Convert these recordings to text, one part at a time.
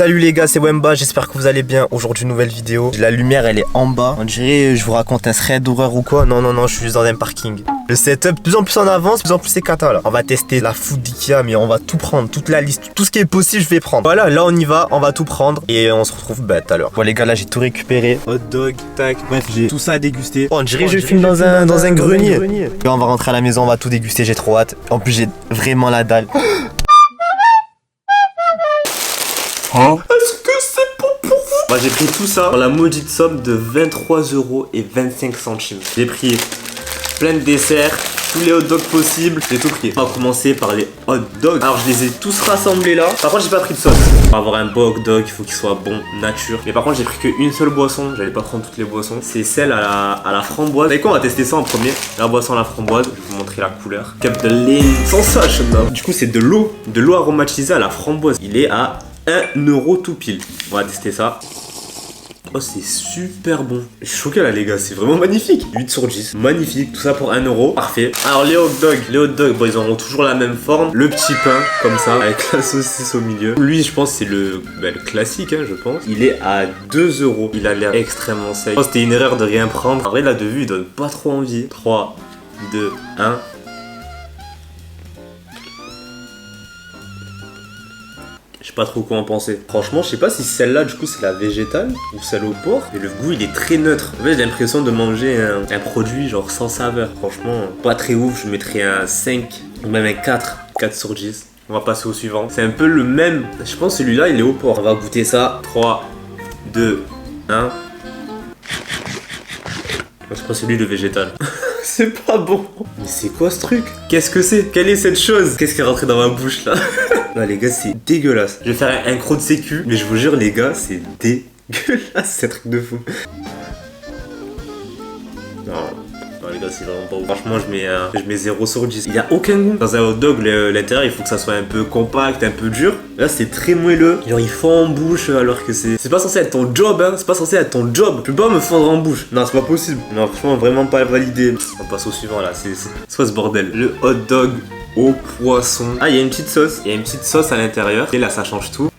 Salut les gars, c'est Wemba, j'espère que vous allez bien. Aujourd'hui nouvelle vidéo. La lumière elle est en bas. On dirait je vous raconte un thread d'horreur ou quoi. Non, je suis juste dans un parking. Le setup de plus en plus en avance, de plus en plus c'est cata là. On va tester la food d'Ikea, mais on va tout prendre, toute la liste, tout ce qui est possible je vais prendre. Voilà, là on y va, on va tout prendre et on se retrouve tout à l'heure. Bon les gars, là j'ai tout récupéré. Hot dog, tac, bref j'ai tout ça à déguster. Oh, on dirait que je filme dans un grenier. Là on va rentrer à la maison, on va tout déguster, j'ai trop hâte. En plus j'ai vraiment la dalle. Hein? Est-ce que c'est bon pour vous? Moi j'ai pris tout ça pour la maudite somme de 23,25 €. J'ai pris plein de desserts, tous les hot dogs possibles, j'ai tout pris. On va commencer par les hot dogs. Alors je les ai tous rassemblés là. Par contre j'ai pas pris de sauce. Pour avoir un beau hot dog, il faut qu'il soit bon, nature. Mais par contre j'ai pris qu'une seule boisson, j'allais pas prendre toutes les boissons. C'est celle à la framboise. Vous savez quoi, on va tester ça en premier. La boisson à la framboise, je vais vous montrer la couleur. Cap de Lane sensation. Du coup c'est de l'eau aromatisée à la framboise. Il est à 1 € tout pile. On va tester ça. Oh, c'est super bon. Je suis choqué là les gars, c'est vraiment magnifique. 8 sur 10, magnifique, tout ça pour 1 €. Parfait. Alors les hot dogs, bon, ils auront toujours la même forme. Le petit pain comme ça avec la saucisse au milieu. Lui je pense c'est le classique hein, je pense. Il est à 2 €. Il a l'air extrêmement safe. Oh, c'était une erreur de rien prendre. En vrai là de vue il donne pas trop envie. 3, 2, 1. Je sais pas trop quoi en penser. Franchement, je sais pas si celle-là, du coup, c'est la végétale ou celle au porc. Mais le goût, il est très neutre. En fait, j'ai l'impression de manger un produit genre sans saveur. Franchement, pas très ouf. Je mettrais un 5 ou même un 4. 4 sur 10. On va passer au suivant. C'est un peu le même. Je pense que celui-là, il est au porc. On va goûter ça. 3, 2, 1. Je crois celui de végétal. C'est pas bon. Mais c'est quoi ce truc? Qu'est-ce que c'est? Quelle est cette chose? Qu'est-ce qui est rentré dans ma bouche là? Non les gars, c'est dégueulasse. Je vais faire un croc de sécu, mais je vous jure les gars, c'est dégueulasse, c'est un truc de fou. Non les gars, c'est vraiment pas ouf. Franchement, je mets 0 sur 10. Il n'y a aucun goût. Dans un hot dog, l'intérieur, il faut que ça soit un peu compact, un peu dur. Là, c'est très moelleux. Genre, il fond en bouche alors que c'est pas censé être ton job, hein. C'est pas censé être ton job. Tu peux pas me fondre en bouche. Non, c'est pas possible. Non, franchement, vraiment pas validé. On passe au suivant là. C'est quoi ce bordel? Le hot dog au poisson. Ah, il y a une petite sauce. Il y a une petite sauce à l'intérieur. Et là, ça change tout.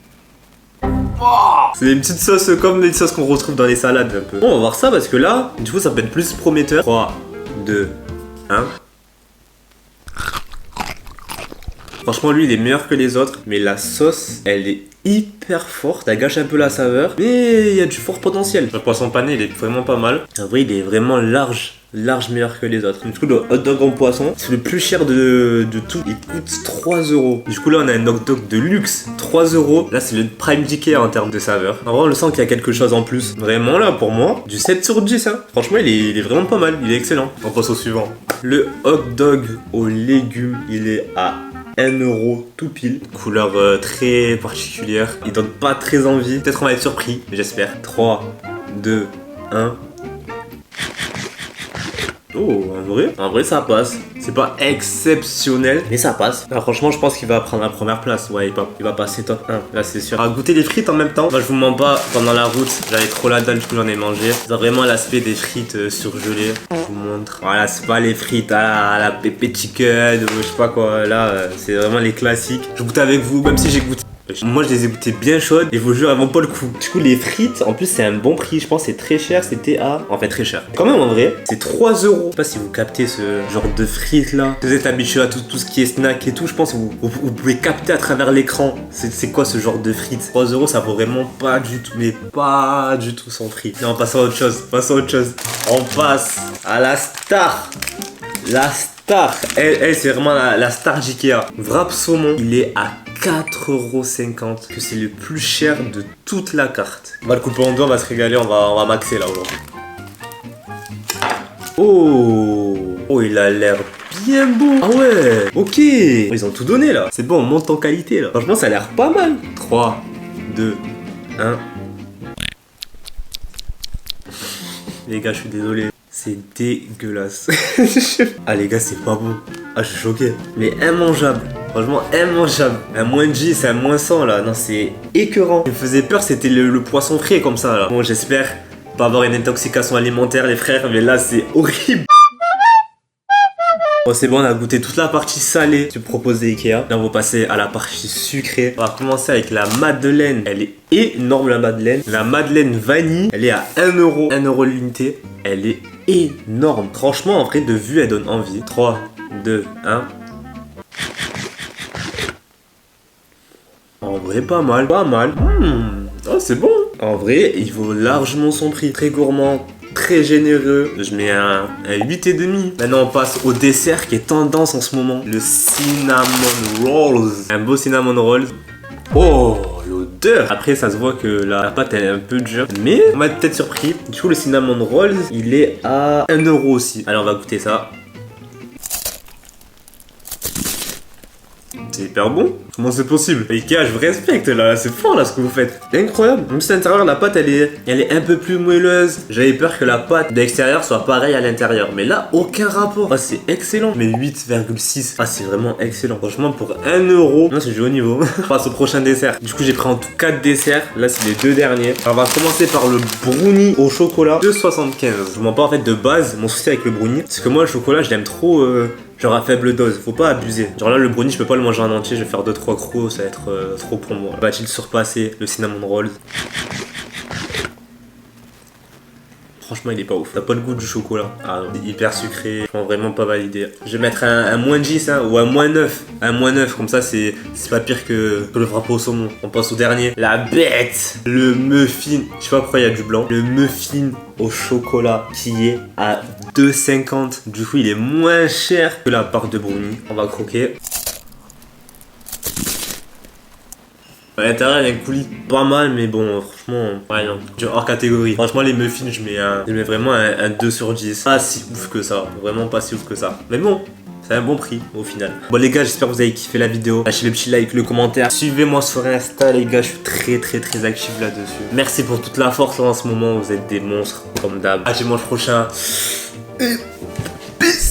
C'est une petite sauce comme les sauces qu'on retrouve dans les salades un peu. Bon, on va voir ça parce que là, du coup, ça peut être plus prometteur. 3, 2, 1. Franchement, lui, il est meilleur que les autres. Mais la sauce, elle est hyper forte. Elle gâche un peu la saveur. Mais il y a du fort potentiel. Le poisson pané, il est vraiment pas mal. En vrai, il est vraiment large meilleur que les autres. Du coup, le hot dog en poisson, c'est le plus cher de tout. Il coûte 3 €. Du coup, là, on a un hot dog de luxe. 3 €. Là, c'est le prime d'Ikea en termes de saveur. En vrai, on le sent qu'il y a quelque chose en plus. Vraiment, là, pour moi, du 7 sur 10. Hein. Franchement, il est vraiment pas mal. Il est excellent. On passe au suivant. Le hot dog aux légumes, il est à 1 € tout pile. Couleur très particulière. Il donne pas très envie. Peut-être qu'on va être surpris, j'espère. 3, 2, 1. Oh, en vrai ça passe. C'est pas exceptionnel, mais ça passe. Alors, franchement, je pense qu'il va prendre la première place. Ouais, il va passer top 1. Là, c'est sûr. On va goûter les frites en même temps. Moi, je vous mens pas, pendant la route, j'avais trop la dalle, du coup, j'en ai mangé. C'est vraiment l'aspect des frites surgelées. Je vous montre. Voilà, c'est pas les frites à la pépé chicken ou je sais pas quoi. Là, c'est vraiment les classiques. Je goûte avec vous, même si j'ai goûté. Moi je les ai goûtées bien chaudes et je vous jure elles vont pas le coup. Du coup les frites en plus c'est un bon prix. Je pense que c'est très cher. C'était à... En fait très cher. Quand même en vrai c'est 3 €. Je sais pas si vous captez ce genre de frites là. Vous êtes habitué à tout ce qui est snack et tout. Je pense que vous pouvez capter à travers l'écran. C'est quoi ce genre de frites? 3 € ça vaut vraiment pas du tout. Mais pas du tout son prix. Non, on passe à autre chose. On passe à la star. La star. Elle c'est vraiment la star d'Ikea. Wrap saumon. Il est à 4,50 €, que c'est le plus cher de toute la carte. On va le couper en deux, on va se régaler, on va maxer là aujourd'hui. Oh, il a l'air bien beau. Ah ouais, ok. Ils ont tout donné là. C'est bon, on monte en qualité là. Franchement, ça a l'air pas mal. 3, 2, 1. Les gars, je suis désolé. C'est dégueulasse. Ah les gars, c'est pas bon. Ah, je suis choqué. Mais immangeable. Franchement, immangeable. Un moins 10, c'est un moins 100 là. Non, c'est écœurant. Ce qui me faisait peur, c'était le poisson frais comme ça là. Bon, j'espère pas avoir une intoxication alimentaire, les frères. Mais là, c'est horrible. Bon c'est bon, on a goûté toute la partie salée du proposé Ikea. Là on va passer à la partie sucrée. On va commencer avec la madeleine. Elle est énorme la madeleine. La madeleine vanille, elle est à 1 euro. 1 euro l'unité. Elle est énorme. Franchement en vrai de vue elle donne envie. 3, 2, 1. En vrai pas mal. Pas mal. Oh c'est bon. En vrai il vaut largement son prix. Très gourmand. Très généreux, je mets un 8,5. Maintenant on passe au dessert qui est tendance en ce moment, le cinnamon rolls. Un beau cinnamon rolls. Oh l'odeur. Après ça se voit que la pâte elle est un peu dure, mais on va être peut-être surpris. Du coup le cinnamon rolls il est à 1 euro aussi. Alors on va goûter ça. C'est hyper bon. Comment c'est possible? Ikea, je vous respecte là, c'est fort là ce que vous faites. C'est incroyable. Même si à l'intérieur la pâte elle est un peu plus moelleuse. J'avais peur que la pâte d'extérieur soit pareille à l'intérieur. Mais là, aucun rapport. Ah, c'est excellent. Mais 8,6. Ah, c'est vraiment excellent. Franchement, pour 1 euro, non, c'est du haut niveau. On passe au prochain dessert. Du coup, j'ai pris en tout 4 desserts. Là, c'est les 2 derniers. Alors, on va commencer par le brownie au chocolat. 2,75. Je vous mens pas en fait de base. Mon souci avec le brownie, c'est que moi, le chocolat, je l'aime trop. Genre à faible dose, faut pas abuser. Genre là le brownie je peux pas le manger en entier, je vais faire 2-3 crocs, ça va être trop pour moi. Va-t-il surpasser le cinnamon rolls? Franchement il est pas ouf, t'as pas le goût du chocolat. Ah non, il est hyper sucré, franchement vraiment pas validé. Je vais mettre un moins 10 hein, ou un moins 9. Un moins 9, comme ça c'est pas pire que le frappe au saumon. On passe au dernier. La bête, le muffin, je sais pas pourquoi il y a du blanc. Le muffin au chocolat qui est à 2,50. Du coup il est moins cher que la part de brownie. On va croquer. À l'intérieur, il y a un coulis pas mal, mais bon, franchement, ouais, non, hors catégorie. Franchement, les muffins, je mets vraiment un 2 sur 10. Pas si ouf que ça, vraiment pas si ouf que ça. Mais bon, c'est un bon prix au final. Bon, les gars, j'espère que vous avez kiffé la vidéo. Lâchez le petit like, le commentaire. Suivez-moi sur Insta, les gars, je suis très actif là-dessus. Merci pour toute la force en ce moment, vous êtes des monstres, comme d'hab. À dimanche prochain.